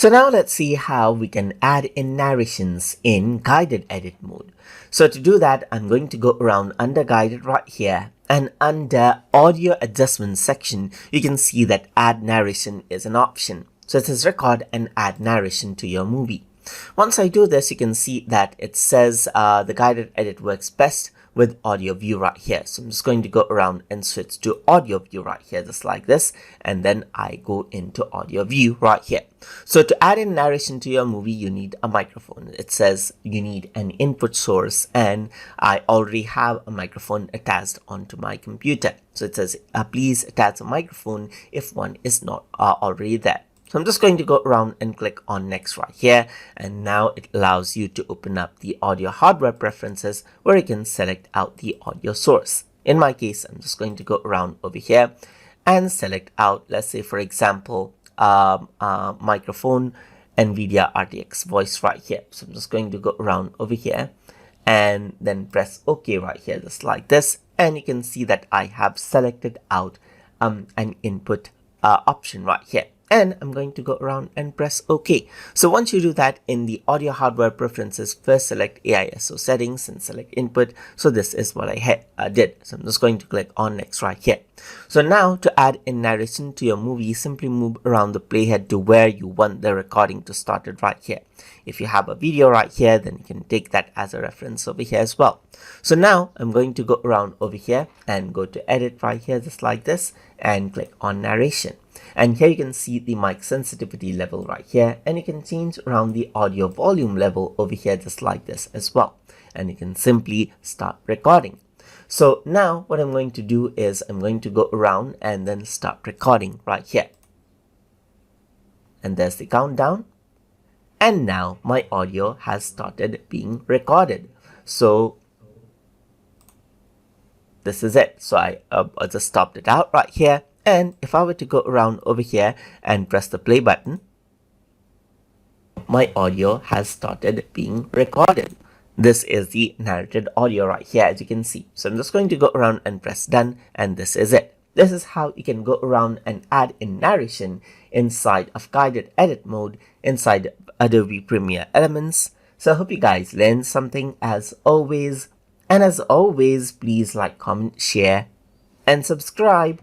So now let's see how we can add in narrations in guided edit mode. So to do that, I'm going to go around under guided right here, and under audio adjustment section, you can see that add narration is an option. So it says record and add narration to your movie. Once I do this, you can see that it says the guided edit works best with audio view right here. So I'm just going to go around and switch to audio view right here, just like this, and then I go into audio view right here. So to add in narration to your movie, you need a microphone. It says you need an input source, and I already have a microphone attached onto my computer. So it says please attach a microphone if one is not already there. So I'm just going to go around and click on next right here, and now it allows you to open up the audio hardware preferences where you can select out the audio source. In my case, I'm just going to go around over here and select out, let's say for example, microphone NVIDIA RTX voice right here. So I'm just going to go around over here and then press OK right here, just like this, and you can see that I have selected out an input option right here. And I'm going to go around and press OK. So once you do that, in the audio hardware preferences, first select AISO settings and select input. So this is what I did. So I'm just going to click on next right here. So now to add in narration to your movie, simply move around the playhead to where you want the recording to start it right here. If you have a video right here, then you can take that as a reference over here as well. So now I'm going to go around over here and go to edit right here, just like this, and click on narration. And here you can see the mic sensitivity level right here, and you can change around the audio volume level over here, just like this as well. And you can simply start recording. So now what I'm going to do is I'm going to go around and then start recording right here. And there's the countdown. And now my audio has started being recorded. So this is it. So I just stopped it out right here. And if I were to go around over here and press the play button, my audio has started being recorded. This is the narrated audio right here, as you can see. So I'm just going to go around and press done, and this is it. This is how you can go around and add in narration inside of guided edit mode inside Adobe Premiere Elements. So I hope you guys learned something as always. And as always, please like, comment, share, and subscribe.